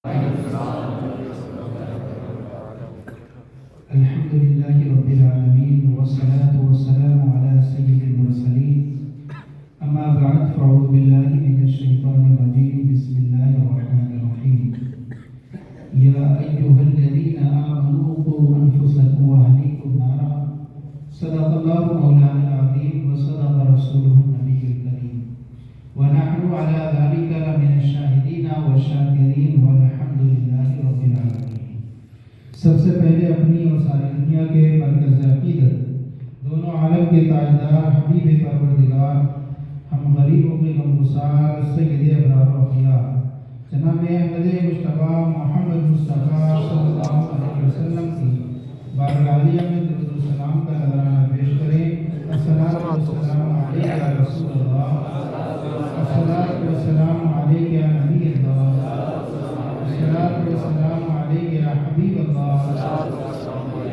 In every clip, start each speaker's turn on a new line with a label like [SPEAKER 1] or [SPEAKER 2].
[SPEAKER 1] الحمد لله رب العالمين والصلاة والسلام على سيد المرسلين أما بعد فأعوذ بالله من الشيطان الرجيم بسم الله الرحمن الرحيم يا أيها الذين آمنوا قوا أنفسكم وأهليكم نارا صدق الله مولانا العظيم وصدق رسوله النبي الكريم ونحن على ذلك لمن الشاهدين والشاكرين والحمد لله رب العالمين. سب سے پہلے اپنی اور ساری دنیا کے مرکز عقیدت دونوں عالم کے تاجدار حبیب پروردگار ہم غریبوں کے غمگسار سید ابرار و اخیار جناب احمد مصطفیٰ محمد مصطفیٰ صلی اللہ علیہ وسلم کی بارگاہ میں درود و سلام کا نذرانہ پیش کریں. الصلاۃ والسلام علیک یا رسول اللہ، الصلاۃ والسلام علیک یا نبی اللہ، الصلاۃ والسلام علیک یا حبیب اللہ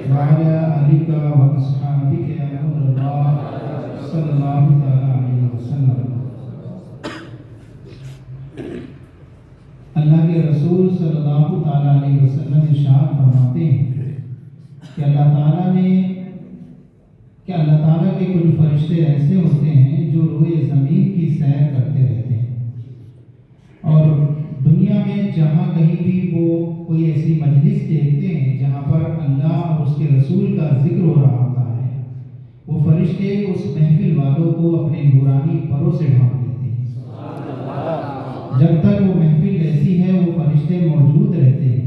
[SPEAKER 1] وعلی آلک و اصحابک یا نور اللہ صلی اللہ تعالی علیہ وسلم. اللہ کے رسول صلی اللہ تعالی علیہ وسلم ارشاد فرماتے ہیں کہ اللہ تعالیٰ کے کچھ فرشتے ایسے ہوتے ہیں جو روئے زمین کی سیر کرتے رہتے ہیں، اور دنیا میں جہاں کہیں بھی وہ کوئی ایسی مجلس دیکھتے ہیں جہاں پر اللہ اور اس کے رسول کا ذکر ہو رہا ہوتا ہے، وہ فرشتے اس محفل والوں کو اپنے نورانی پروں سے ڈھانپ دیتے ہیں. جب تک وہ محفل ایسی ہے وہ فرشتے موجود رہتے ہیں،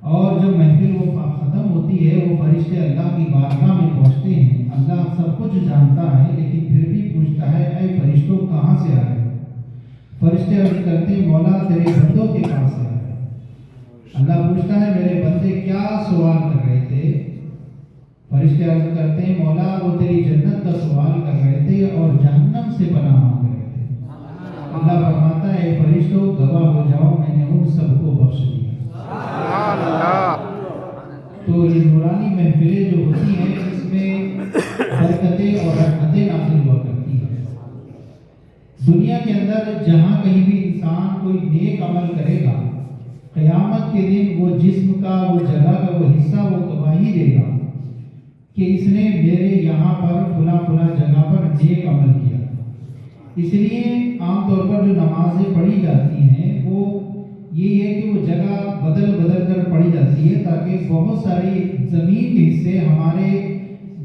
[SPEAKER 1] اور جب محفل وہ ختم ہوتی ہے وہ فرشتے اللہ کی بارگاہ میں پہنچتے ہیں. اللہ سب کچھ جانتا ہے لیکن پھر بھی پوچھتا ہے اے فرشتوں کہاں سے آئے؟ فرشتے عرض کرتے ہیں مولا تیرے بندوں کے پاس سے آئے. اللہ پوچھتا ہے میرے بندے کیا سوال کر رہے تھے؟ فرشتے عرض کرتے ہیں مولا وہ تیری جنت کا سوال کر رہے تھے اور جہنم سے پناہ مانگ رہے تھے. اللہ فرماتا ہے اے فرشتوں گواہ ہو جاؤ میں نے ان سب کو بخش دیا. تو یہ نورانی محفلیں جو ہوتی ہیں اس میں برکتیں اور رحمتیں نازل ہوا کرتی ہیں. دنیا کے اندر جہاں کہیں بھی انسان کوئی نیک عمل کرے گا قیامت کے دن وہ جسم کا وہ جگہ کا وہ حصہ وہ گواہی دے گا کہ اس نے میرے یہاں پر فلاں فلاں جگہ پر نیک عمل کیا. اس لیے عام طور پر جو نمازیں پڑھی جاتی ہیں وہ یہ ہے کہ وہ جگہ بدل بدل کر پڑھی جاتی ہے تاکہ بہت ساری زمین کے حصے ہمارے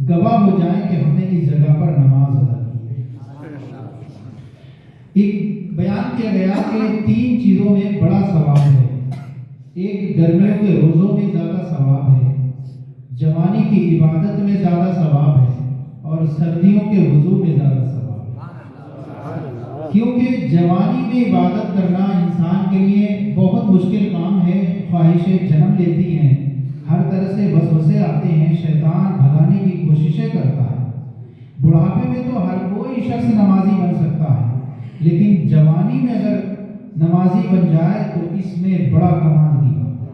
[SPEAKER 1] گواہ ہو جائیں کہ ہم نے اس جگہ پر نماز ادا کی ہے. ایک بیان کیا گیا کہ 3 چیزوں میں بڑا ثواب ہے. ایک گرمیوں کے روزوں میں زیادہ ثواب ہے، جوانی کی عبادت میں زیادہ ثواب ہے، اور سردیوں کے وضو میں زیادہ ثواب ہے. کیونکہ جوانی میں عبادت کرنا انسان کے لیے بہت مشکل کام ہے. خواہشیں جنم لیتی ہیں، ہر طرح سے وسوسے آتے ہیں، شیطان بھگانے کی کوششیں کرتا ہے. بڑھاپے میں تو ہر کوئی شخص نمازی بن سکتا ہے، لیکن جوانی میں اگر نمازی بن جائے تو اس میں بڑا کمال کی بات ہے.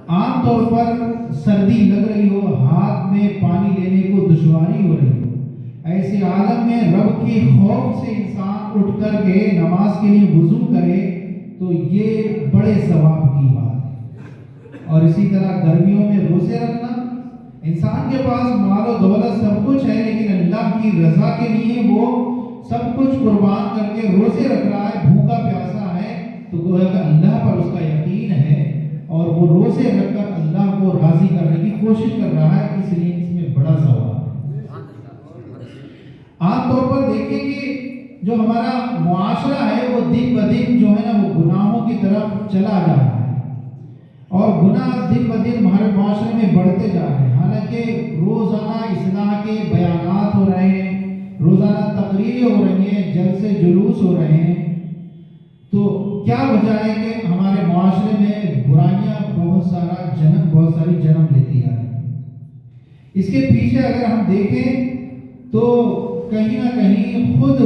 [SPEAKER 1] عام طور پر سردی لگ رہی ہو، ہاتھ میں پانی لینے کو دشواری ہو رہی ہو، ایسے عالم میں رب کے خوف سے انسان اٹھ کر کے نماز کے لیے وضو کرے تو یہ بڑے ثواب کی بات ہے. اور اسی طرح گرمیوں میں روزے رکھنا، انسان کے پاس مال و دولت سب کچھ ہے لیکن اللہ کی رضا کے لیے وہ سب کچھ قربان کر کے روزے رکھ رہا ہے، بھوکا پیاسا ہے، تو گویا کہ اللہ پر اس کا یقین ہے اور وہ روزے رکھ کر اللہ کو راضی کرنے کی کوشش کر رہا ہے. اس لیے اس میں بڑا ثواب ہے. عام طور پر دیکھیں کہ جو ہمارا معاشرہ ہے وہ دن بدن جو ہے نا وہ گناہوں کی طرف چلا جا رہا ہے، اور گناہ دن بدن ہمارے معاشرے میں بڑھتے جا رہے ہیں. حالانکہ روزانہ اصلاح کے بیانات ہو رہے ہیں، روزانہ تقریریں ہو رہی ہیں، جلسے جلوس ہو رہے ہیں، تو کیا وجہ ہے کہ ہمارے معاشرے میں برائیاں بہت ساری جنم لیتی آ رہی ہیں. اس کے پیچھے اگر ہم دیکھیں تو کہیں نہ کہیں خود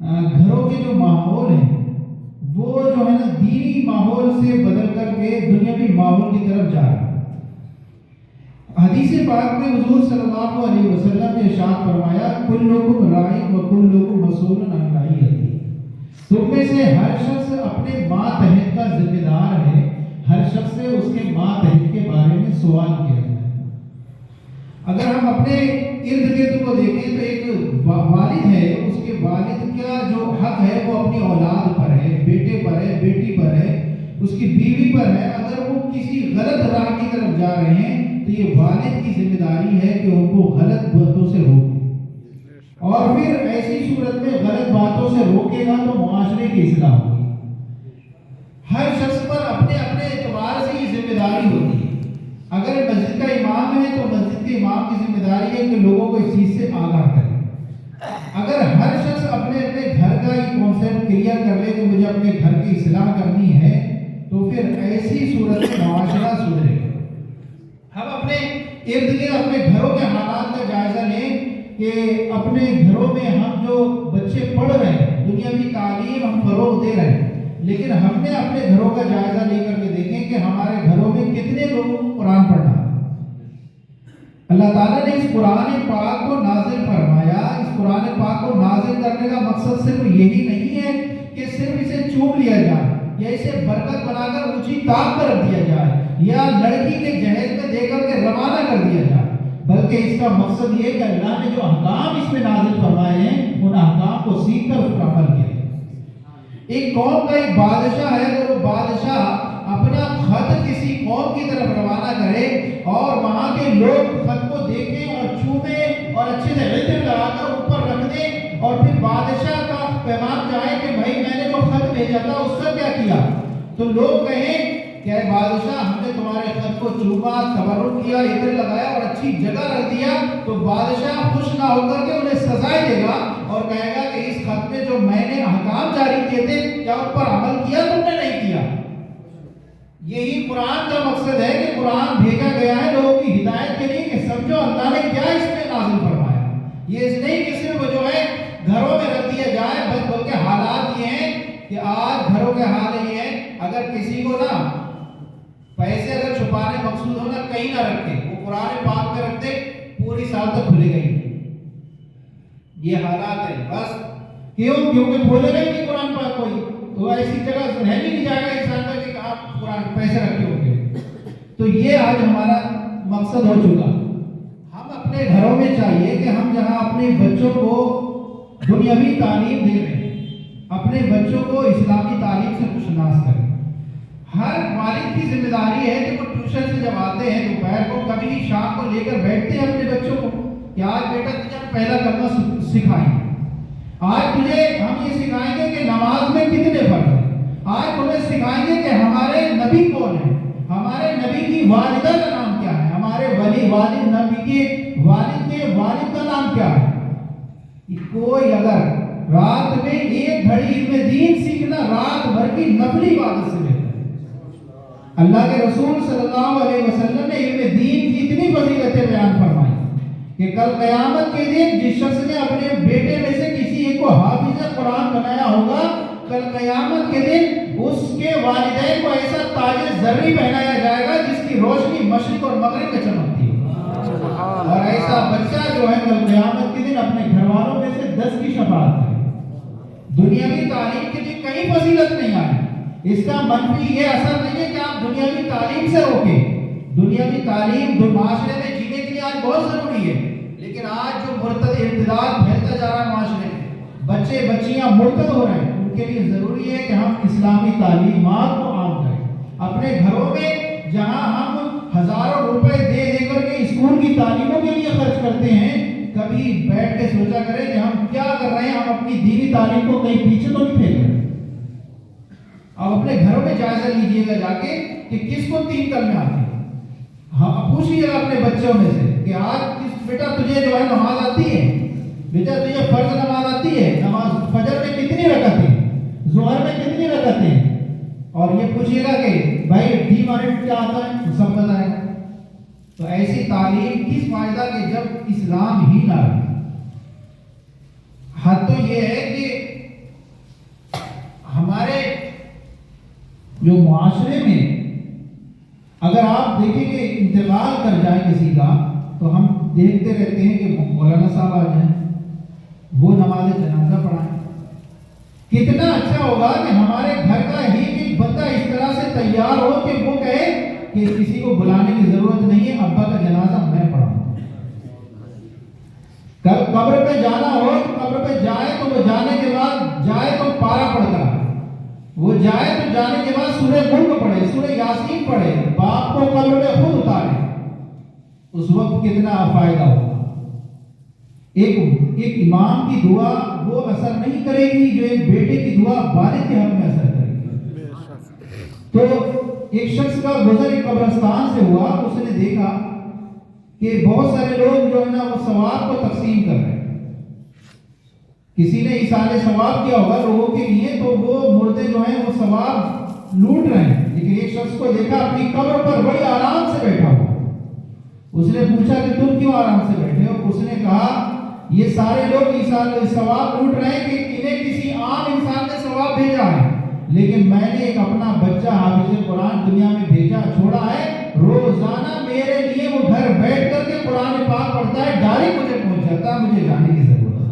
[SPEAKER 1] گھروں کے جو ماحول ہیں وہ جو ہے نا دینی ماحول سے بدل کر کے دنیاوی ماحول کی طرف جا رہا ہے. حدیث پاک میں حضور صلی اللہ علیہ وسلم نے ارشاد فرمایا کلکم راع و کلکم مسئول عن رعیتہ. تم میں سے ہر شخص اپنے ماتحت کا ذمہ سوال کیا جائے. اگر ہم اپنے ارد گرد کو دیکھیں تو ایک والد ہے، اس کے والد کا جو حق ہے وہ اپنی اولاد پر ہے، بیٹے پر ہے، بیٹی پر ہے، اس کی بیوی پر ہے. اگر وہ کسی غلط راہ کی طرف جا رہے ہیں تو یہ والد کی ذمہ داری ہے کہ ان کو غلط باتوں سے روکے، اور پھر ایسی صورت میں غلط باتوں سے روکے گا تو معاشرے کی اصلاح ہوگی. ہر شخص پر اپنے اپنے اعتبار سے یہ ذمہ داری ہوتی ہے. اگر مسجد کا امام ہے تو مسجد کے امام کی ذمہ داری ہے کہ لوگوں کو اس چیز سے آگاہ کرے. اگر ہر شخص اپنے اپنے گھر کا یہ کانسیپٹ کلیئر کر لے کہ مجھے اپنے گھر کی اصلاح کرنی ہے تو پھر ایسی صورت میں معاشرہ سدھرے گا. ہم اپنے ارد گرد اپنے گھروں کے حالات کا جائزہ لیں کہ اپنے گھروں میں ہم جو بچے پڑھ رہے ہیں، دنیاوی تعلیم ہم فروغ دے رہے ہیں، لیکن ہم نے اپنے گھروں کا جائزہ لے کر کے دیکھیں کہ ہمارے گھروں میں کتنے لوگوں کو قرآن پڑھنا ہے. اللہ تعالیٰ نے اس قرآن پاک کو نازل فرمایا. اس قرآن پاک کو نازل کرنے کا مقصد صرف یہی نہیں ہے کہ صرف اسے چوم لیا جائے یا اسے برکت بنا کر اونچی طاق پر رکھ دیا جائے یا لڑکی کے جہیز میں دے کر کے روانہ کر دیا جائے، بلکہ اس کا مقصد یہ کہ اللہ نے جو احکام اس میں نازل فرمائے ہیں ان احکام کو سیکھ کر اس پر عمل کیا. ایک قوم کا ایک بادشاہ ہے، اگر وہ بادشاہ اپنا خط کسی قوم کی طرف روانہ کرے اور وہاں کے لوگ خط کو دیکھیں اور چھویں اور اچھے سے عطر لگا کر اوپر رکھ دیں اور پھر بادشاہ کا پیغام جائے کہ بھائی میں نے جو خط بھیجا تھا اس کا کیا کیا، تو لوگ کہیں کہ اے بادشاہ ہم نے تمہارے خط کو چوما، تبرک کیا، عطر لگایا اور اچھی جگہ رکھ دیا، تو بادشاہ خوش نہ ہو کر کے انہیں سزائے دے گا اور کہے گا کہ اس خط میں جو میں نے احکام جاری کیے تھے کیا ان پر عمل کیا، تم نے نہیں کیا. یہی قرآن کا مقصد ہے کہ قرآن بھیجا گیا ہے لوگوں کی ہدایت کے لیے کہ سمجھو اللہ نے کیا اس میں نازل فرمایا. یہ اس نہیں کہ صرف جو ہے گھروں میں رکھ دیا جائے، بلکہ حالات یہ ہیں کہ آج گھروں کے حال یہ ہیں اگر کسی کو نا پیسے اگر چھپانے مقصود ہونا کہیں نہ رکھتے، وہ قرآن پاک میں رکھتے، پوری سال تک کھلے گئی. یہ حالات ہیں. بس کیونکہ کھولے گا ہی نہیں قرآن پاک کوئی، تو ایسی جگہ رہ بھی نہیں جائے گا انسان کا کہ آپ قرآن پیسے رکھے ہوں گے. تو یہ آج ہمارا مقصد ہو چکا. ہم اپنے گھروں میں چاہیے کہ ہم جہاں اپنے بچوں کو دنیاوی تعلیم دے رہے ہیں، اپنے بچوں کو اسلامی تعلیم سے خوشناس کریں. ہر والد کی ذمہ داری ہے کہ وہ ٹیوشن سے جب آتے ہیں دوپہر کو کبھی شام کو لے کر بیٹھتے ہیں اپنے بچوں کو کہ آج بیٹا تجھے پہلا کلمہ سکھائیں، آج تجھے ہم یہ سکھائیں گے کہ نماز میں کتنے فرض ہیں، آج تمہیں سکھائیں گے کہ ہمارے نبی کون ہیں، ہمارے نبی کی والدہ کا نام کیا ہے، ہمارے والد نبی کے والد کا نام کیا ہے. کوئی اگر رات میں ایک گھڑی علم دین سیکھنا رات بھر کی نفلی عبادت سے بہتر ہے. اللہ کے رسول صلی اللہ علیہ وسلم نے علم دین کی اتنی فضیلتیں بیان فرمائی کہ کل قیامت کے دن جس شخص نے اپنے بیٹے میں سے کسی ایک کو حافظ قرآن بنایا ہوگا، کل قیامت کے دن اس کے والدین کو ایسا تاج زرعی پہنایا جائے گا جس کی روشنی مشرق اور مغرب میں چمکتی ہے. اور ایسا بچہ جو ہے کل قیامت کے دن اپنے گھر والوں میں سے 10 کی شفاعت کرے. دنیاوی تعلیم کے لیے کہیں فضیلت نہیں آئی. اس کا منفی یہ اثر نہیں ہے کہ آپ دنیاوی تعلیم سے روکیں. دنیاوی تعلیم معاشرے میں جینے کے لیے آج بہت ضروری ہے، لیکن آج جو مرتد ارتداد پھیلتا جا رہا ہے معاشرے میں، بچے بچیاں مرتد ہو رہے ہیں، ان کے لیے ضروری ہے کہ ہم اسلامی تعلیمات کو عام کریں. اپنے گھروں میں جہاں ہم ہزاروں روپے دے کر کے اسکول کی تعلیموں کے لیے خرچ کرتے ہیں، کبھی بیٹھ کے سوچا کریں کہ ہم کیا کر رہے ہیں، ہم اپنی دینی تعلیم کو کہیں پیچھے تو نہیں پھینک رہے. اب اپنے گھروں میں جائزہ لیجیے گا جا کے کہ کس کو 3 کلمے آتے ہیں. ہاں پوچھیے گا اپنے بچوں میں سے کہ آج بیٹا تجھے جو ہے نماز آتی ہے، بیٹا تجھے فرض نماز آتی ہے، نماز فجر میں کتنی رکعتیں، ظہر میں کتنی رکعتیں، اور یہ پوچھیے گا کہ بھائی ڈی مارٹ کیا آتا ہے، تو سب بتائے گا. تو ایسی تعلیم کس فائدہ کہ جب اسلام ہی نہ رہے. حد تو یہ ہے کہ ہمارے جو معاشرے میں اگر آپ دیکھیں کہ انتقال کر جائے کسی کا تو ہم دیکھتے رہتے ہیں کہ مولانا صاحب آ جائیں، وہ نماز جنازہ پڑھائیں. کتنا اچھا ہوگا کہ ہمارے گھر کا ہی ایک بندہ اس طرح سے تیار ہو کہ وہ کہے کہ کسی کو بلانے کی ضرورت نہیں ہے، ابا کا جنازہ میں پڑھاؤں۔ کل قبر پہ جانا ہو تو قبر پہ جائے تو وہ جانے کے بعد جائے تو پارا پڑھ کر آئے، وہ جائے تو جانے کے بعد سورہ ملک پڑھے، سورہ یاسین پڑھے، باپ کو قبر پہ خود اتارے، اس وقت کتنا فائدہ ہوگا۔ ایک امام کی دعا وہ اثر نہیں کرے گی جو ایک بیٹے کی دعا والد کے حق میں اثر کرے گی۔ تو ایک شخص کا گزر ایک قبرستان سے ہوا، اس نے دیکھا کہ بہت سارے لوگ جو ہے نا وہ ثواب کو تقسیم کر رہے ہیں، کسی نے ایصال ثواب کیا ہوگا لوگوں کے لیے، تو وہ مردے جو ہیں وہ ثواب لوٹ رہے ہیں، لیکن ایک شخص کو دیکھا اپنی قبر پر بڑی آرام سے بیٹھا ہوا۔ اس نے پوچھا کہ تم کیوں آرام سے بیٹھے ہو؟ اس نے کہا یہ سارے لوگ ایصال ثواب لوٹ رہے ہیں کہ انہیں کسی عام انسان نے ثواب بھیجا ہے، لیکن میں نے ایک اپنا بچہ حافظ قرآن دنیا میں بھیجا چھوڑا ہے، روزانہ میرے لیے وہ گھر بیٹھ کر کے قرآن پاک پڑھتا ہے، ڈائریکٹ مجھے پہنچ جاتا ہے، مجھے جانے کی ضرورت ہے۔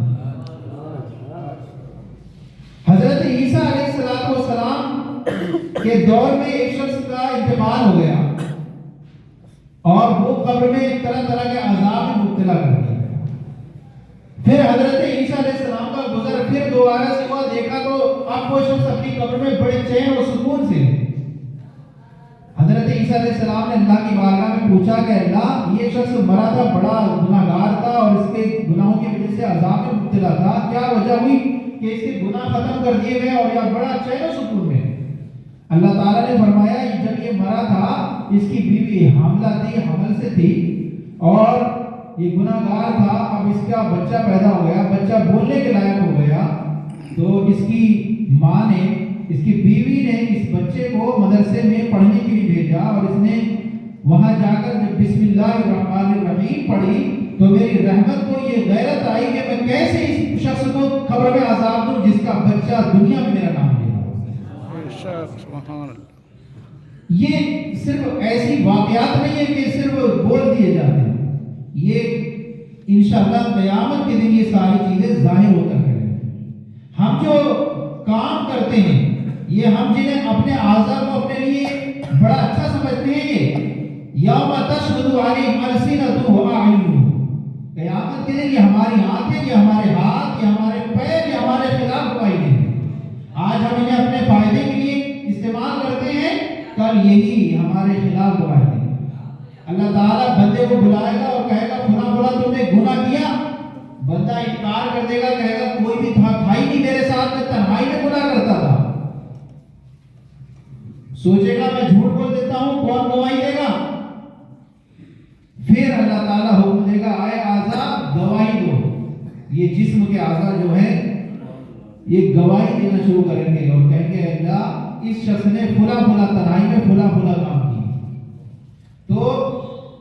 [SPEAKER 1] حضرت عیسیٰ علیہ السلام کے دور میں ایک شخص کا انتقال ہو گیا اور وہ قبر میں طرح طرح کے عذاب میں مبتلا کر دیا۔ پھر حضرت عیسیٰ علیہ السلام کا گزر پھر دوبارہ سے ہوا، دیکھا تو اب وہ شخص اپنی قبر میں بڑے چین اور سکون سے۔ حضرت عیسیٰ علیہ السلام نے اللہ کی بارگاہ میں پوچھا کہ اللہ یہ شخص مرا تھا، بڑا گناہگار تھا اور اس کے گناہوں کی وجہ سے عذاب میں مبتلا تھا، کیا وجہ ہوئی کہ اس کے گناہ ختم کر دیے گئے اور یہ بڑا چین و سکون میں؟ اللہ تعالیٰ نے فرمایا جب یہ مرا تھا اس کی بیوی حاملہ تھی، حمل سے تھی اور یہ گناہگار تھا، اب اس کا بچہ پیدا ہو گیا، بچہ بولنے کے لائق ہو گیا، تو اس کی ماں نے، اس کی بیوی نے اس بچے کو مدرسے میں پڑھنے کے لیے بھیجا اور اس نے وہاں جا کر جب بسم اللہ الرحمن الرحیم پڑھی تو میری رحمت کو یہ غیرت آئی کہ میں کیسے اس شخص کو قبر میں عذاب دوں جس کا بچہ دنیا میں میرا نام لے رہا ہو۔ یہ صرف ایسی واقعات نہیں ہے کہ صرف بول دیے جاتے ہیں، یہ انشاءاللہ قیامت کے دن یہ ساری چیزیں ظاہر ہو کر کریں گے۔ ہم جو کام کرتے ہیں، یہ ہم جنہیں اپنے اعضاء کو اپنے لیے بڑا اچھا سمجھتے ہیں، یہ یوم تشہد علیہم السنتہم واعینہم، قیامت کے دن یہ ہماری آنکھیں، یہ ہمارے ہاتھ، یہ ہمارے پیر، یہ ہمارے خلاف گواہی دیں گے۔ آج ہم انہیں اپنے فائدے کے لیے استعمال کرتے ہیں، کل یہی ہمارے خلاف گواہی دیں گے۔ اللہ تعالیٰ بندے کو بلائے گا اور کہے گا فلاں فلاں تم نے گناہ کیا، بندہ انکار کر دے گا، کہے گا کوئی بھی تھا ہی نہیں میرے ساتھ، میں تنہائی میں گناہ کرتا تھا۔ سوچے گا میں جھوٹ بول دیتا ہوں، کون گواہی دے گا؟ پھر اللہ تعالیٰ حکم دے گا آئے اعضاء گواہی دو، یہ جسم کے اعضاء جو ہیں یہ گواہی دینا شروع کریں گے اور کہیں گے اللہ اس شخص نے فلاں فلاں تنہائی میں فلاں فلاں کام کی۔ تو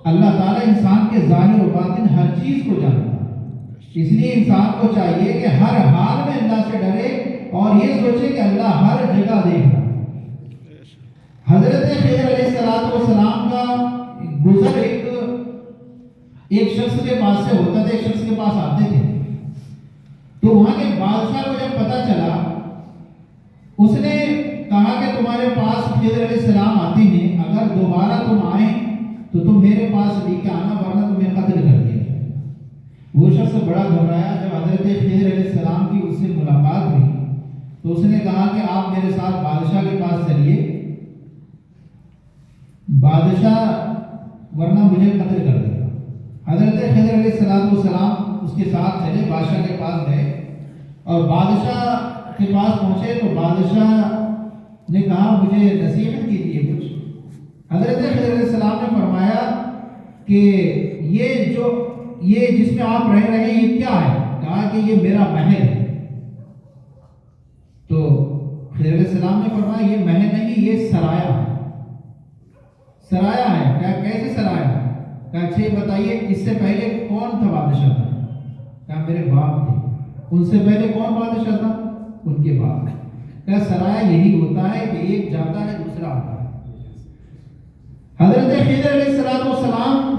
[SPEAKER 1] اللہ تعالیٰ انسان کے ظاہر و باطن ہر چیز کو جانتا ہے، اس لیے انسان کو چاہیے کہ ہر حال میں اللہ سے ڈرے اور یہ سوچے کہ اللہ ہر جگہ دیکھ رہا ہے۔ حضرت خضر علیہ السلام کا گزر ایک شخص کے پاس سے ہوتا تھا، ایک شخص کے پاس آتے تھے، تو وہاں کے بادشاہ کو جب پتہ چلا، اس نے کہا کہ تمہارے پاس خضر علیہ السلام آتے ہیں، اگر دوبارہ تم آئیں تو تم میرے پاس لے کے آنا ورنہ تمہیں قتل کر دیا جائے۔ وہ شخص بڑا گھبرایا، جب حضرت خضر علیہ السلام کی اس سے ملاقات ہوئی تو اس نے کہا کہ آپ میرے ساتھ بادشاہ کے پاس چلیے، بادشاہ ورنہ مجھے قتل کر دے گا۔ حضرت خضر علیہ السلام اس کے ساتھ چلے، بادشاہ کے پاس گئے اور بادشاہ کے پاس پہنچے تو بادشاہ نے کہا مجھے نصیحت کیجیے کچھ۔ حضرت خضر علیہ السلام نے فرمایا کہ یہ جس میں آپ رہ رہے ہیں یہ کیا ہے؟ کہا کہ یہ میرا محل ہے۔ تو خضر علیہ السلام نے فرمایا یہ محل نہیں، یہ سرایا ہے۔ سرایا ہے؟ کہا کیسے سرایا؟ کہا اچھا یہ بتائیے اس سے پہلے کون تھا بادشاہ تھا؟ کہا میرے باپ تھے۔ ان سے پہلے کون بادشاہ تھا؟ ان کے باپ۔ کہا سرایا یہی ہوتا ہے کہ ایک جاتا ہے دوسرا آتا ہے۔ حضرت خضر علیہ السلام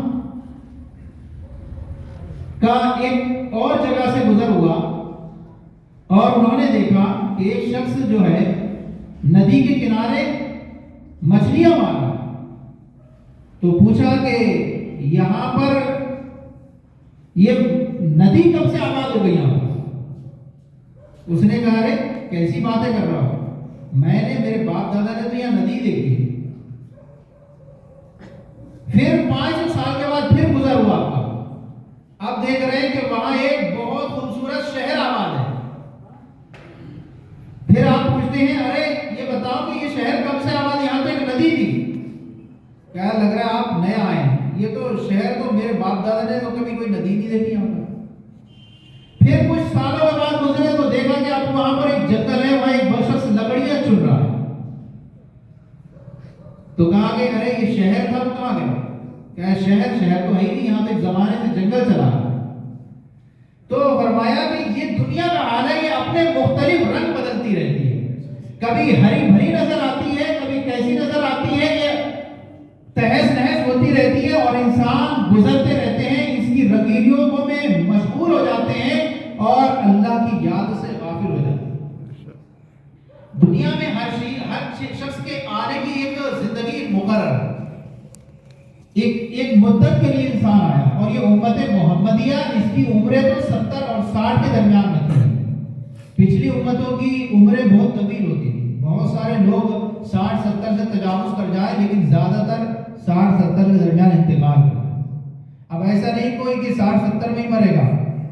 [SPEAKER 1] کا ایک اور جگہ سے گزر ہوا اور انہوں نے دیکھا کہ ایک شخص جو ہے ندی کے کنارے مچھلیاں مار رہا ہے۔ تو پوچھا کہ یہاں پر یہ ندی کب سے آباد ہو گئی یہاں پر؟ اس نے کہا رے کیسی باتیں کر رہا ہو، میں نے میرے باپ دادا نے تو یہاں ندی دیکھی۔ پھر 500 سال کے بعد پھر گزر ہوا آپ کا، اب دیکھ رہے ہیں کہ وہاں ایک بہت خوبصورت شہر آباد ہے۔ پھر آپ پوچھتے ہیں ارے یہ بتاؤ کہ یہ شہر کب سے آباد، یہاں تو ایک ندی تھی۔ کیا لگ رہا ہے آپ نئے آئے ہیں، یہ تو شہر تو میرے باپ دادا نے تو کبھی کوئی ندی نہیں دیکھی یہاں پر۔ پھر کچھ سالوں کے بعد گزرے تو دیکھا کہ آپ وہاں پر ایک جنگل ہے، وہاں ایک شخص لکڑیاں چن رہا ہے۔ تو کہا کہ ارے یہ شہر تھا، وہ کہاں گیا؟ کیا شہر تو ہے ہی نہیں، یہاں پہ ایک زمانے سے جنگل چلا رہا ہے۔ تو فرمایا کہ یہ دنیا کا حال ہے، یہ اپنے مختلف رنگ بدلتی رہتی ہے، کبھی ہری بھری نظر آتی ہے، کبھی کیسی نظر آتی ہے، یہ تہس نہس ہوتی رہتی ہے، اور انسان گزرتے رہتے ہیں، اس کی رنگینیوں کو میں مشغول ہو جاتے ہیں اور اللہ کی یاد سے غافل ہو جاتے ہیں۔ دنیا میں ہر شخص کے آنے کی ایک زندگی مقرر، ایک مدت کے لیے انسان آیا، اور یہ امت محمدیہ اس کی عمریں تو 70 اور 60 کے درمیان رکھی ہیں۔ پچھلی امتوں کی عمریں بہت طویل ہوتی تھی، بہت سارے لوگ 60-70 سے تجاوز کر جائے، لیکن زیادہ تر 60-70 کے درمیان انتقال کرتا ہے۔ اب ایسا نہیں کوئی کہ 60-70 میں ہی مرے گا،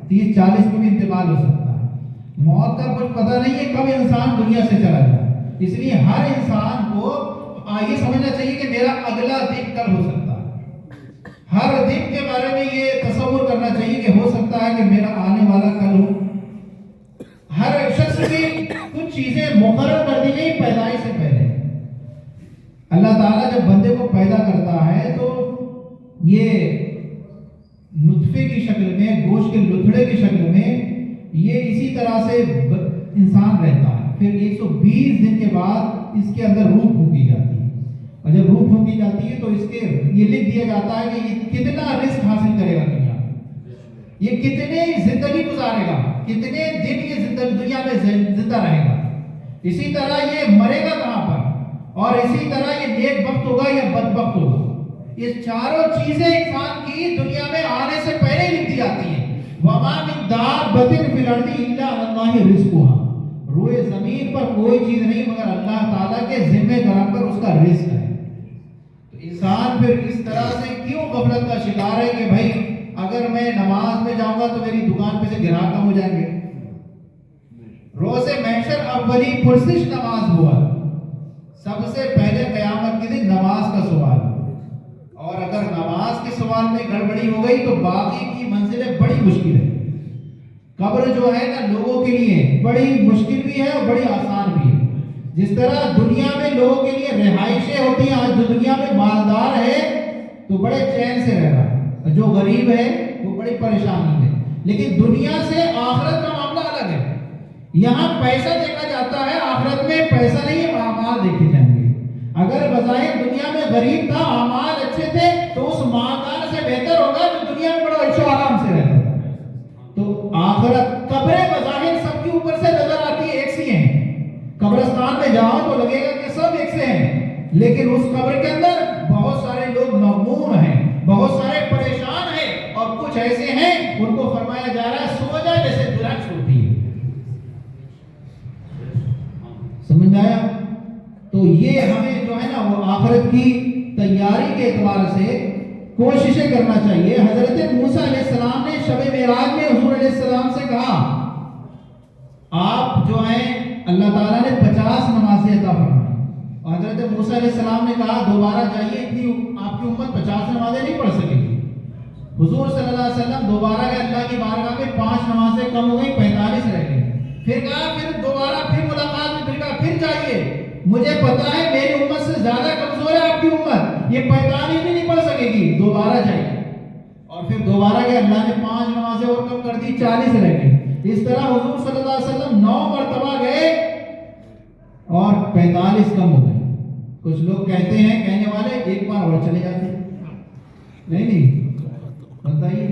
[SPEAKER 1] 30-40 میں بھی انتقال ہو سکتا ہے۔ موت کا کچھ پتہ نہیں ہے کب انسان دنیا سے چلا جائے، اس لیے ہر انسان کو یہ سمجھنا چاہیے کہ میرا اگلا دن کل ہو سکتا ہے۔ ہر دن کے بارے میں یہ تصور کرنا چاہیے کہ ہو سکتا ہے کہ میرا آنے والا کل ہو۔ ہر شخص کی کچھ چیزیں مقرر کر دی گئی پیدائش سے پہلے۔ اللہ تعالیٰ جب بندے کو پیدا کرتا ہے تو یہ نطفے کی شکل میں، گوشت کے لتھڑے کی شکل میں یہ اسی طرح سے انسان رہتا ہے۔ پھر 120 دن کے بعد اس کے اندر روح پھونکی جاتی ہے، اور جب روح پھونکی جاتی ہے تو اس کے یہ لکھ دیا جاتا ہے کہ یہ کتنا رزق حاصل کرے گا دنیا میں، یہ کتنے زندگی گزارے گا، کتنے دن یہ دنیا میں زندہ رہے گا، اسی طرح یہ مرے گا کہاں پر، اور اسی طرح یہ نیک بخت ہوگا یا بدبخت ہوگا۔ یہ چاروں چیزیں انسان کی دنیا میں آنے سے پہلے لکھ دی جاتی ہیں۔ وَمَا مِن دَابَّةٍ فِي الْأَرْضِ إِلَّا عَلَى اللَّهِ رِزْقُهَا، روئے زمین پر کوئی چیز نہیں مگر اللہ تعالیٰ کے ذمہ دار پر اس کا رزق ہے۔ تو انسان پھر اس طرح سے کیوں غفلت کا شکار ہے کہ بھائی اگر میں نماز میں جاؤں گا تو میری دکان پہ سے گراہک کم ہو جائیں گے۔ روز محشر اولی پرسش نماز ہوا، سب سے پہلے قیامت کے دن نماز کا سوال، اور اگر نماز کے سوال میں گڑبڑی ہو گئی تو باقی کی منزلیں بڑی مشکل ہے۔ قبر جو ہے نا لوگوں کے لیے بڑی مشکل بھی ہے اور بڑی آسان بھی ہے۔ جس طرح دنیا میں لوگوں کے لیے رہائشیں ہوتی ہیں، آج جو دنیا میں مالدار ہے تو بڑے چین سے رہ رہا ہے، جو غریب ہے وہ بڑی پریشانی ہے۔ لیکن دنیا سے آخرت کا معاملہ الگ ہے، یہاں پیسہ دیکھا جاتا ہے، آخرت میں پیسہ نہیں ہے، اعمال دیکھے جائیں گے۔ اگر بظاہر دنیا میں غریب تھا، اعمال اچھے تھے، تو اس مالدار سے بہتر ہوگا جو دنیا میں بڑا عیش و آرام سے رہتا تھا۔ تو آخرت قبریں بظاہر سب کے اوپر سے نظر آتی ہے ایک سی ہیں، قبرستان میں جاؤ تو لگے گا کہ سب ایک سے ہیں، لیکن اس قبر کے اندر بہت سارے لوگ مغموم ہیں، بہت سارے پریشان ہیں، اور کچھ ایسے ہیں ان کو فرمایا جا رہا ہے سو جا جیسے دلہن سوتی ہے۔ سمجھ آیا؟ تو یہ ہمیں جو ہے نا وہ آخرت کی تیاری کے اعتبار سے کوششیں کرنا چاہیے۔ حضرت موسیٰ علیہ السلام نے شب معراج میں حضور علیہ السلام سے کہا آپ جو ہیں اللہ تعالیٰ نے 50 نمازیں عطا فرمائی، اور حضرت موسیٰ علیہ السلام نے کہا دوبارہ جائیے، اتنی آپ کی امت 50 نمازیں نہیں پڑھ سکے گی۔ حضور صلی اللہ علیہ وسلم دوبارہ گئے اللہ کی بارگاہ میں، 5 نمازیں کم ہو گئی، 45 رہ گئی۔ پھر کہا پھر دوبارہ پھر ملاقات میں، پھر کہا پھر جائیے، مجھے پتا ہے میری امت سے زیادہ کمزور ہے آپ کی امت، یہ 45 بھی نہیں پڑھ سکے گی، دوبارہ جائیے۔ اور پھر دوبارہ گئے، اللہ نے 5 نمازیں اور کم کر دی، 40 رہ گئی۔ اس طرح حضور صلی اللہ علیہ وسلم 9 مرتبہ گئے اور 45 کم ہو گئے۔ کچھ لوگ کہتے ہیں، کہنے والے ایک بار اور چلے جاتے، نہیں بتائیے۔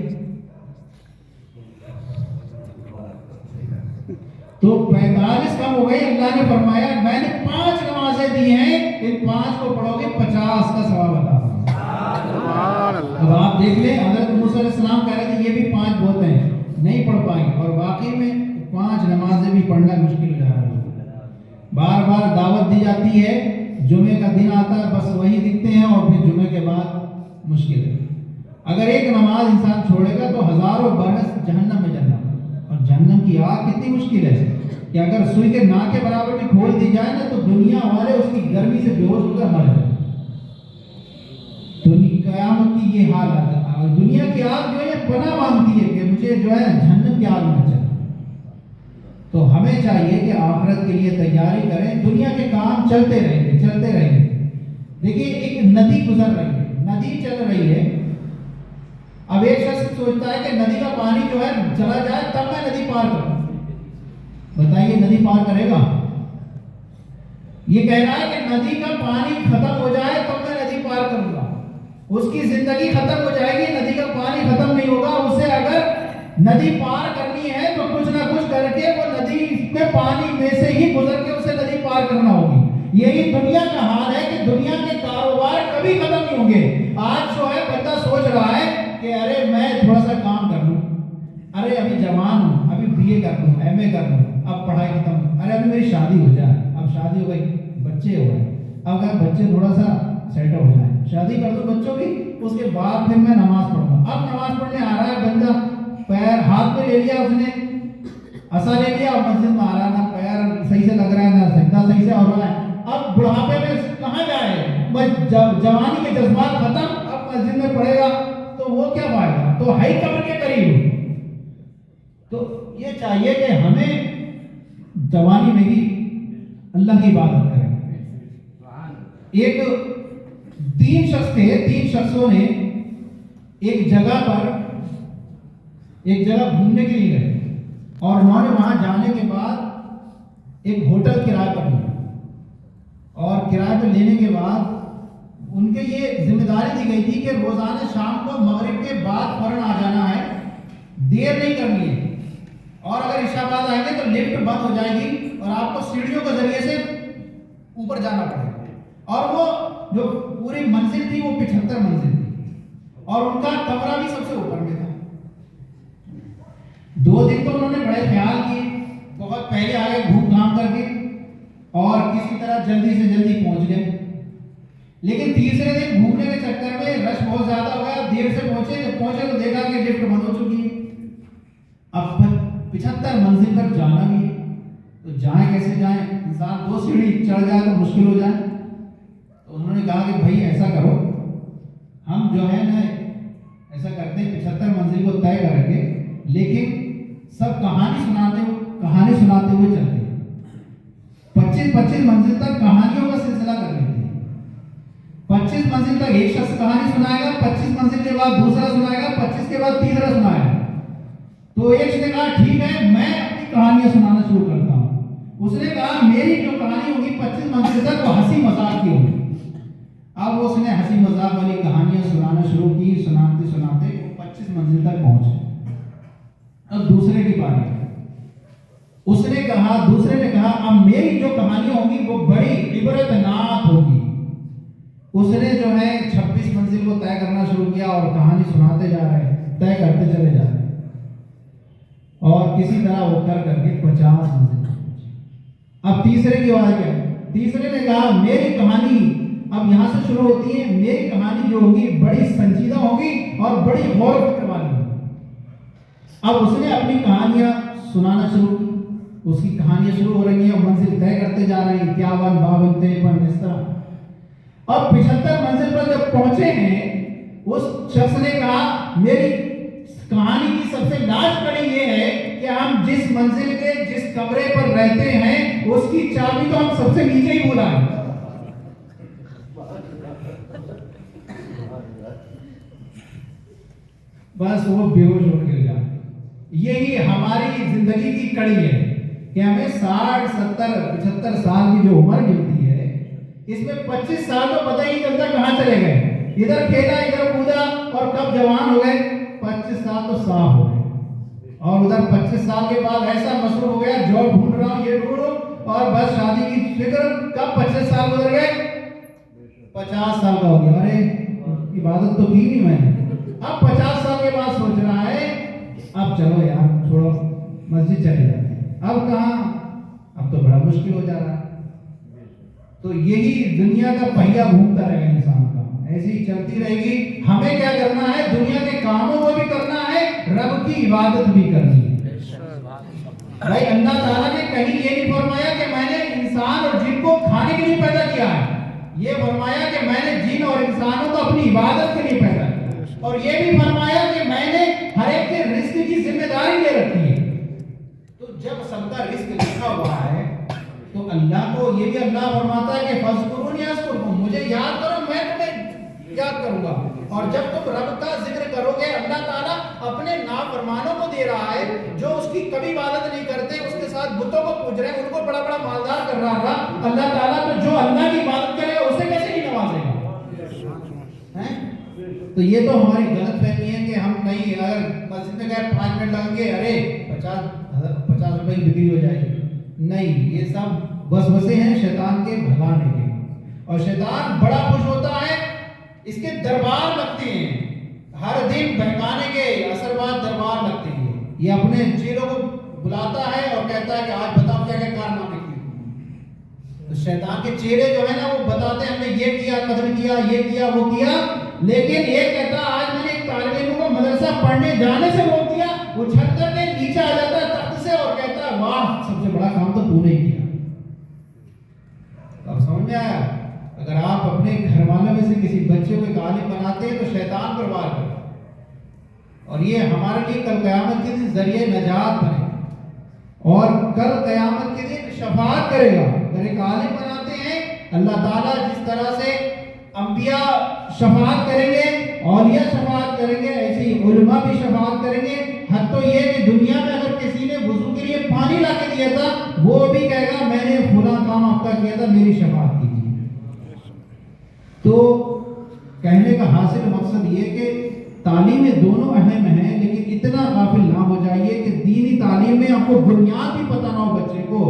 [SPEAKER 1] تو 45 کم ہو گئے، اللہ نے فرمایا میں نے 5 نمازیں دی ہیں، ان 5 کو پڑھو گے 50 کا ثواب عطا ہوگا۔ دیکھ لیں حضرت موسیٰ علیہ السلام کہہ رہے تھے یہ بھی 5 بہت ہیں، نہیں پڑھ پائیں، اور واقعی میں 5 نمازیں بھی پڑھنا مشکل ہو جا رہا ہے۔ بار بار دعوت دی جاتی ہے، جمعے کا دن آتا ہے بس وہی دکھتے ہیں، اور پھر جمعے کے بعد مشکل ہے۔ اگر ایک نماز انسان چھوڑے گا تو ہزاروں برس جہنم میں جانا، اور جہنم کی آگ کتنی مشکل ہے کہ اگر سوئی کے ناک کے برابر بھی کھول دی جائے نا تو دنیا والے اس کی گرمی سے بے ہوش ہو کر مر جائیں۔ قیامت کی یہ حال آتا ہے، دنیا کی آگ جو ہے پناہ مانگتی ہے کہ مجھے جو ہے جہنم کی آگ میں چلے۔ تو ہمیں چاہیے کہ آخرت کے لیے تیاری کریں، دنیا کے کام چلتے رہیں گے چلتے رہیں گے۔ دیکھیے ایک ندی گزر رہی ہے، ندی چل رہی ہے، اب ایک شخص سوچتا ہے کہ ندی کا پانی جو ہے چلا جائے تب میں ندی پار کروں، بتائیے ندی پار کرے گا؟ یہ کہہ رہا ہے کہ ندی کا پانی ختم ہو جائے تب میں ندی پار کروں گا۔ اس کی زندگی ختم ہو جائے گی، ندی کا پانی ختم نہیں ہوگا، اسے اگر ندی پار کرنی ہے تو کچھ نہ کچھ کر کے وہ ندی کے پانی میں سے ہی گزر کے اسے ندی پار کرنا ہوگی۔ یہی دنیا کا حال ہے کہ دنیا کے کاروبار کبھی ختم نہیں ہوں گے۔ آج جو ہے بندہ سوچ رہا ہے کہ ارے میں تھوڑا سا کام کر لوں، ارے ابھی جوان ہوں، ابھی BA کر لوں، MA کر لوں، اب پڑھائی ختم، ارے ابھی میری شادی ہو جائے، اب شادی ہو گئی، بچے ہو گئے، اب اگر بچے تھوڑا سا سیٹل ہو جائیں، شادی کر دو بچوں کی، اس کے بعد پھر میں نماز پڑھوں گا۔ اب نماز پڑھنے آ رہا ہے بندہ، پیر ہاتھ میں لے لیا اس نے، عصا لے لیا، اور مسجد میں آ رہا ہے، نہ پیر صحیح سے لگ رہا ہے نہ سجدہ صحیح سے ہو رہا ہے۔ اب بڑھاپے میں کہاں جائے؟ جوانی کے جذبات ختم، اب مسجد میں پڑھے گا تو وہ کیا پائے گا؟ تو ہے قبر کے قریب۔ تو یہ چاہیے کہ ہمیں جوانی میں ہی اللہ کی عبادت کریں۔ ایک 3 شخص تھے، 3 شخصوں نے ایک جگہ گھومنے کے لیے گئے، اور انہوں نے وہاں جانے کے بعد ایک ہوٹل کرایہ پر لیا، اور کرایہ پر لینے کے بعد ان کے یہ ذمہ داری دی گئی تھی کہ روزانہ شام کو مغرب کے بعد فوراً آ جانا ہے، دیر نہیں کرنی ہے، اور اگر عشاء بعد آئیں گے تو لفٹ بند ہو جائے گی اور آپ کو سیڑھیوں کے ذریعے سے اوپر جانا پڑے گا۔ اور وہ جو پوری منزل تھی وہ 75 منزل تھی، اور ان کا کمرہ بھی سب سے اوپر میں تھا۔ 2 دن تو انہوں نے بڑے خیال کیے، بہت پہلے آگے گھوم گھام کر کے، اور کسی طرح جلدی سے جلدی پہنچ گئے۔ لیکن تیسرے دن گھومنے کے چکر میں رش بہت زیادہ ہو گیا، دیر سے پہنچے، جب پہنچے تو دیکھا کہ لفٹ بند ہو چکی ہے۔ اب 75 منزل تک جانا بھی ہے، تو جائیں کیسے جائیں؟ انسان 2 سیڑھی چڑھ جائے تو مشکل ہو جائے۔ تو انہوں نے کہا کہ بھائی ایسا کرو، ہم جو ہے نا ایسا کرتے ہیں 75 منزل کو طے کر کے، لیکن سب کہانی سناتے ہوئے چلتے ہیں، 25 منزل تک کہانیوں کا سلسلہ کر لیتے ہیں۔ 25 منزل تک ایک شخص کہانی سنائے گا، 25 منزل کے بعد دوسرا سنائے گا، 25 کے بعد تیسرا سنائے گا۔ تو ایک نے کہا ٹھیک ہے میں اپنی کہانیاں سنانا شروع کرتا ہوں۔ اس نے کہا میری جو کہانی ہوگی 25 منزل تک وہ ہنسی مذاق کی ہوگی۔ اب اس نے ہنسی مذاق والی کہانیاں سنانا شروع کی، سناتے سناتے وہ 25 منزل تک پہنچے۔ اب دوسرے کی باری، دوسرے نے کہا اب میری جو کہانیاں ہوں گی وہ بڑی عبرت ناک ہوگی۔ اس نے جو ہے 26 منزل کو طے کرنا شروع کیا، اور کہانی سناتے جا رہے ہیں، طے کرتے چلے جا رہے ہیں، اور کسی طرح وہ کر کے 50 منزل تک پہنچے۔ اب تیسرے کی بات کیا؟ تیسرے نے کہا میری کہانی اب یہاں سے شروع ہوتی ہے، میری کہانی جو ہوگی بڑی سنجیدہ ہوگی اور بڑی غور و فکر والی ہوگی۔ اب اس نے اپنی کہانیاں سنانا شروع کی، اس کی کہانیاں شروع ہو رہی ہیں، منزل طے کرتے جا رہے ہیں، 51 52 53 اس طرح۔ اور 75 منزل پر جب پہنچے ہیں، اس شخص نے کہا میری کہانی کی سب سے لاش کڑی یہ ہے کہ ہم جس منزل کے جس کمرے پر رہتے ہیں اس کی چابی تو ہم سب سے نیچے ہی بھولا ہے۔ بس وہ بے ہوش ہو کے جاتے۔ یہی ہماری زندگی کی کڑی ہے کہ ہمیں 60 70 75 سال کی جو عمر ملتی ہے، اس میں 25 سال تو پتہ ہی نہیں چلتا کہاں چلے گئے، ادھر کھیلا ادھر کودا، اور کب جوان ہو گئے 25 سال تو صاف ہو گئے، اور ادھر 25 سال کے بعد ایسا مصروف ہو گیا جاب ڈھونڈ رہا ہوں یہ ڈھونڈ رہا ہوں، اور بس شادی کی فکر، کب 25 سال گزر گئے 50 سال کا ہو گیا، ارے عبادت تو کی نہیں میں نے۔ اب 50 سال کے بعد سوچ رہا ہے اب چلو یار چھوڑو مسجد چلے جاتے ہیں، اب کہاں، اب تو بڑا مشکل ہو جا رہا ہے۔ تو یہی دنیا کا پہیہ گھومتا رہے گا انسان کا، ایسی ہی چلتی رہے گی۔ ہمیں کیا کرنا ہے؟ دنیا کے کاموں کو بھی کرنا ہے، رب کی عبادت بھی کرنی ہے۔ بھائی اللہ تعالیٰ نے کہیں یہ نہیں فرمایا کہ میں نے انسان اور جن کو کھانے کے لیے پیدا کیا ہے، یہ فرمایا کہ میں نے جن اور انسانوں کو اپنی عبادت کے لیے پیدا کیا، اور یہ بھی فرمایا کہ میں نے ہر ایک کے رزق کی ذمہ داری لے رکھی ہے۔ تو جب سب کا رزق لکھا ہوا ہے تو اللہ کو یہ بھی اللہ فرماتا ہے کہ فاذکرونی اذکرکم، مجھے یاد کرو میں تمہیں یاد کروں گا۔ اور جب تم رب کا ذکر کرو گے، اللہ تعالیٰ اپنے نافرمانوں کو دے رہا ہے جو اس کی کبھی عبادت نہیں کرتے، اس کے ساتھ بتوں کو پوج رہے ہیں، ان کو بڑا بڑا مالدار کر رہا تھا اللہ تعالیٰ، تو جو اللہ کی عبادت کرے گا اسے کیسے نہیں نوازے گا؟ تو یہ تو ہماری غلط فہمی ہے کہ ہم نہیں، اگر مسجد میں گئے 5 منٹ لگیں گے، ارے 50 روپے کی بکری ہو جائے گی، نہیں، یہ سب وسوسے ہیں شیطان کے بھگانے کے، اور شیطان بڑا خوش ہوتا ہے، اس کے دربار لگتے ہیں ہر دن بہکانے کے، اثر بعد دربار لگتے ہیں، یہ اپنے چیلوں کو بلاتا ہے اور کہتا ہے کہ آج بتاؤ کیا کیا کارنامے کیے۔ تو شیطان کے چیلے جو ہے نا وہ بتاتے ہیں ہم نے یہ کیا، قتل کیا، یہ کیا، وہ کیا، لیکن یہ کہتا آج میں نے ایک طالب علم کو مدرسہ پڑھنے جانے سے روک دیا، وہ چھت کر کے نیچے آ جاتا ہے تخت سے اور کہتا ہے واہ سب سے بڑا کام تو نے کیا۔ اب سمجھ میں آیا؟ اگر آپ اپنے گھر والوں میں سے کسی بچے کو ایک عالم بناتے ہیں تو شیطان پر وار کرتا ہے، اور یہ ہمارے لیے کل قیامت کے دن ذریعہ نجات بنے اور کل قیامت کے دن شفاعت کرے گا۔ اگر ایک عالم بناتے ہیں، اللہ تعالیٰ جس طرح سے انبیاء شفاعت کریں گے، اولیاء شفاعت کریں گے، ایسے ہی علماء بھی شفاعت کریں گے۔ حتیٰ یہ کہ دنیا میں اگر کسی نے وضو کے لیے پانی لا کے دیا تھا، وہ بھی کہے گا میں نے فلاں کام آپ کا کیا تھا، میری شفاعت کیجیے۔ تو کہنے کا حاصل مقصد یہ کہ تعلیمیں دونوں اہم ہیں، لیکن اتنا غافل نہ ہو جائیے کہ دینی تعلیم میں آپ کو بنیاد بھی پتہ نہ ہو بچے کو۔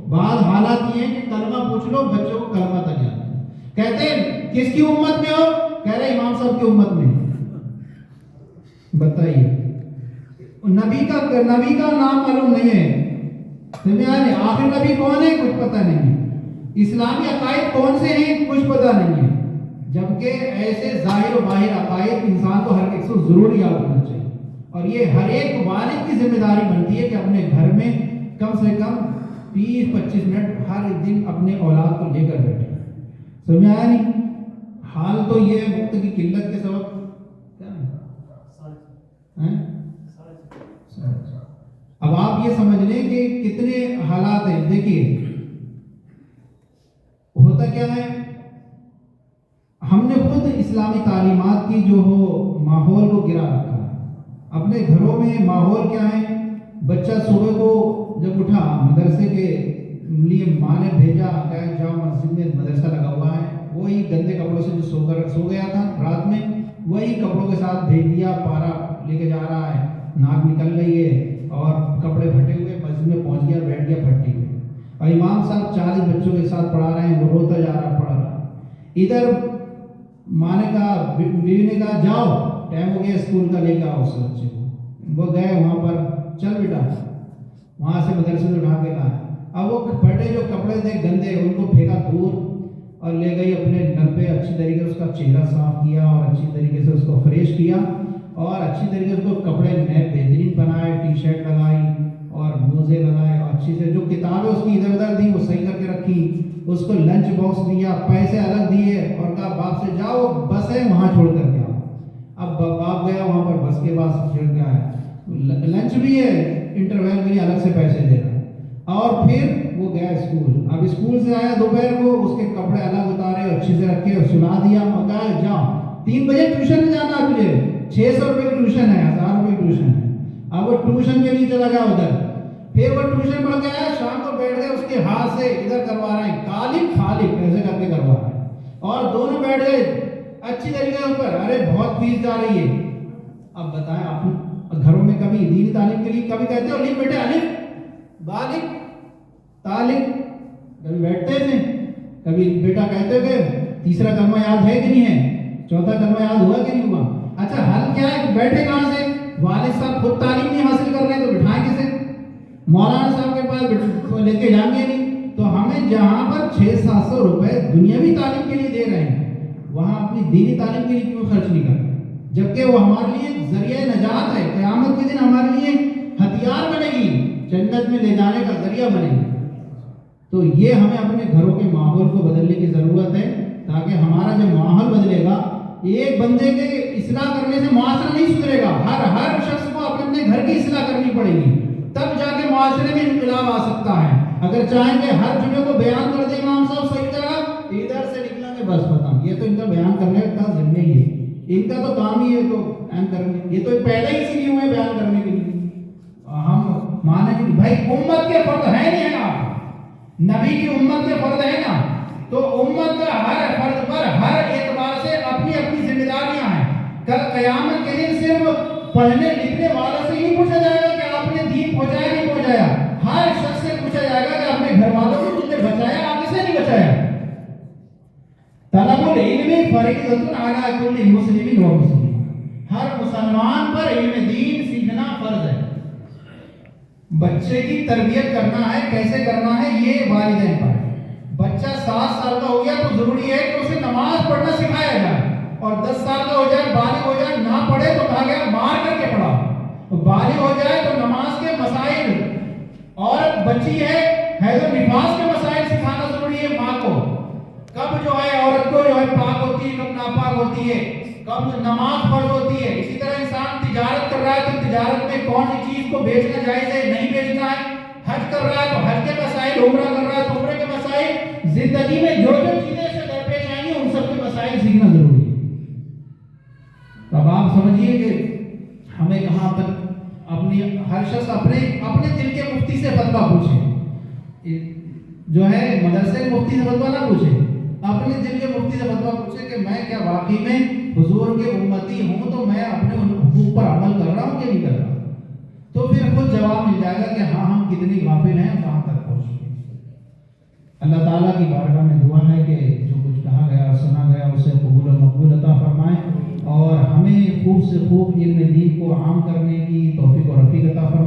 [SPEAKER 1] بعض حالات یہ ہیں کہ کلمہ پوچھ لو، بچوں کو کلمہ تک یاد ہے، کہتے ہیں کس کی امت میں ہو، کہہ رہے امام صاحب کی امت میں۔ بتائیے نبی کا نام معلوم نہیں ہے، آخر نبی کون ہے کچھ پتہ نہیں ہے، اسلامی عقائد کون سے ہیں کچھ پتہ نہیں ہے، جبکہ ایسے ظاہر و باہر عقائد انسان کو ہر ایک سے ضرور یاد ہونا چاہیے، اور یہ ہر ایک والد کی ذمہ داری بنتی ہے کہ اپنے گھر میں کم سے کم 20-25 منٹ ہر دن اپنے اولاد کو لے کر بیٹھے۔ سمجھ آیا نہیں؟ حال تو یہ وقت کی قلت کے سبب اب آپ یہ سمجھ لیں کہ کتنے حالات ہیں۔ دیکھیے ہوتا کیا ہے، ہم نے خود اسلامی تعلیمات کی جو ہو ماحول کو گرا رکھا ہے۔ اپنے گھروں میں ماحول کیا ہے، بچہ صبح کو جب اٹھا مدرسے کے لیے ماں نے بھیجا کہ جاؤ مسجد میں مدرسہ لگا ہوا ہے، وہی گندے کپڑوں سے جو سو گیا تھا رات میں، وہی کپڑوں کے ساتھ بھیج دیا، پارا لے کے جا رہا ہے، ناک نکل رہی ہے اور کپڑے پھٹے ہوئے، مسجد میں پہنچ گیا، بیٹھ گیا پھٹی ہوئی، اور امام صاحب 40 بچوں کے ساتھ پڑھا رہے ہیں، وہ روتا جا رہا پڑھ رہا۔ ادھر ماں نے کہا، بیوی نے کہا جاؤ ٹائم ہو گیا اسکول کا، لے کے آؤ اس بچے کو۔ وہ گئے وہاں پر، چل بیٹا، وہاں سے مدرسے سے اٹھا کے لائے۔ اب وہ پھٹے جو کپڑے تھے گندے ان کو پھینکا دور اور لے گئی اپنے گھر پہ، اچھی طریقے سے اس کا چہرہ صاف کیا اور اچھی طریقے سے اس کو فریش کیا اور اچھی طریقے سے اس کو کپڑے نئے بہترین بنائے، ٹی شرٹ لگائی اور موزے لگائے، اور اچھی سے جو کتابیں اس کی ادھر ادھر تھیں وہ صحیح کر کے رکھی، اس کو لنچ باکس دیا، پیسے الگ دیے اور کہا باپ سے جاؤ بس ہے وہاں چھوڑ کر کے آؤ۔ اب باپ گیا وہاں پر بس کے پاس چھوڑ کے آیا، لنچ بھی ہے، انٹرویل کے لیے الگ سے پیسے دے رہا ہے، اور پھر وہ گیا اسکول۔ اب اسکول سے آیا دوپہر کو، اس کے کپڑے الگ اتارے اور اچھے سے رکھے اور سلا دیا، اور کہا جاؤ 3 بجے ٹیوشن میں جانا تجھے، 600 روپے کی ٹیوشن ہے، 1000 روپے کی ٹیوشن ہے۔ اب وہ ٹیوشن کے لیے چلا گیا ادھر، پھر وہ ٹیوشن پڑھ کے آیا، شام کو بیٹھ گئے، اس کے ہاتھ سے ادھر کروا رہے ہیں کالک خالق ایسے کر کے کروا رہے ہیں، اور دونوں بیٹھ گئے اچھی طریقے سے اوپر، ارے بہت فیس جا رہی ہے۔ اب بتائیں آپ گھروں میں کبھی دینی تعلیم کے لیے کبھی کہتے ہو لکھ بیٹے الف بالک تالک، کبھی بیٹھتے تھے، کبھی بیٹا کہتے ہو کہ تیسرا کلمہ یاد ہے کہ نہیں ہے، چوتھا کلمہ یاد ہوا کہ نہیں ہوا؟ اچھا اچھا حل کیا ہے؟ بیٹھے کہاں سے؟ والد صاحب خود تعلیم نہیں حاصل کر رہے تو بٹھائیں کسے؟ مولانا صاحب کے پاس لے کے جائیں گے نہیں. تو ہمیں جہاں پر 600-700 روپے دنیاوی تعلیم کے لیے دے رہے ہیں وہاں اپنی دینی تعلیم کے لیے کیوں خرچ نہیں کر رہے؟ جبکہ وہ ہمارے لیے ایک ذریعہ نجات ہے. قیامت کے دن ہمارے لیے ہتھیار بنے گی, جنت میں لے جانے کا ذریعہ بنے گی. تو یہ ہمیں اپنے گھروں کے ماحول کو بدلنے کی ضرورت ہے تاکہ ہمارا جب ماحول بدلے گا, ایک بندے کے اصلاح کرنے سے معاشرہ نہیں سدھرے گا. ہر شخص کو اپنے گھر کی اصلاح کرنی پڑے گی, تب جا کے معاشرے میں انقلاب آ سکتا ہے. اگر چاہیں گے ہر جمعے کو بیان کر دیں امام صاحب صحیح جگہ, ادھر سے نکلیں گے بس ختم. یہ تو ان کا بیان کرنے کا ذمہ ہی ہے, ان کا تو کام ہی ہے تو بیان کرنے. یہ تو پہلے ہی اسی لیے ہوئے بیان کرنے کے لیے. ہم مانے کہ بھائی امت کے فرد ہیں نہیں آپ, نبی کی امت کے فرد ہیں نا, تو امت کا ہر فرد پر ہر اعتبار سے اپنی اپنی ذمہ داریاں ہیں. کل قیامت کے دن صرف پڑھنے لکھنے والوں سے نہیں پوچھا جائے گا کہ آپ نے دین پہنچایا نہیں پہنچایا, ہر شخص سے پوچھا جائے گا کہ اپنے گھر والوں کو تم نے بچایا, آگے سے نہیں بچایا. طلب العلم فریضۃ علی کل مسلم و مسلمہ, ہر مسلمان پر علم دین سیکھنا فرض ہے. بچے کی تربیت کرنا ہے, کیسے کرنا ہے یہ والدین پر ہے. بچہ 7 سال کا ہو گیا تو ضروری ہے کہ اسے نماز پڑھنا سکھایا جائے, اور 10 سال کا ہو جائے, بالغ ہو جائے, نہ پڑھے تو کہا گیا مار کر کے پڑھا. بالغ ہو جائے تو نماز کے مسائل, اور بچی ہے حیض و نفاس کے مسائل سکھانا ضروری ہے ماں کو. کب جو ہے عورت کو جو ہے پاک ہوتی ہے, کب ناپاک ہوتی ہے, کب نماز فرض ہوتی ہے. اسی طرح انسان تجارت کر رہا ہے تو تجارت میں کون سی چیز کو بیچنا جائز ہے, نہیں بیچنا ہے. حج کر رہا ہے تو حج کے مسائل, عمرہ کر رہا ہے تو عمرے کے مسائل, زندگی میں جو چیزیں سے درپیش آئیں گی ان سب کے مسائل سیکھنا ضروری ہے. تو اب آپ سمجھیے کہ ہمیں کہاں پر اپنی ہر شخص اپنے دل کے مفتی سے فتویٰ پوچھے, جو ہے مدرسے مفتی سے فتویٰ نہ پوچھے, اپنے دل کے مفتی سے فتویٰ پوچھے کہ میں کیا واقعی میں حضور کے امتی ہوں, تو میں اپنے ان حقوق پر عمل کر رہا ہوں کہ نہیں کر رہا. تو پھر خود جواب مل جائے گا کہ ہاں ہم کتنی غافل ہیں, کہاں تک پہنچ چکے. اللہ تعالیٰ کی بارگاہ میں دعا ہے کہ جو کچھ کہا گیا اور سنا گیا اسے قبول و مقبول عطا فرمائے, اور ہمیں خوب سے خوب علم دین کو عام کرنے کی توفیق و رفیق عطا فرمائے.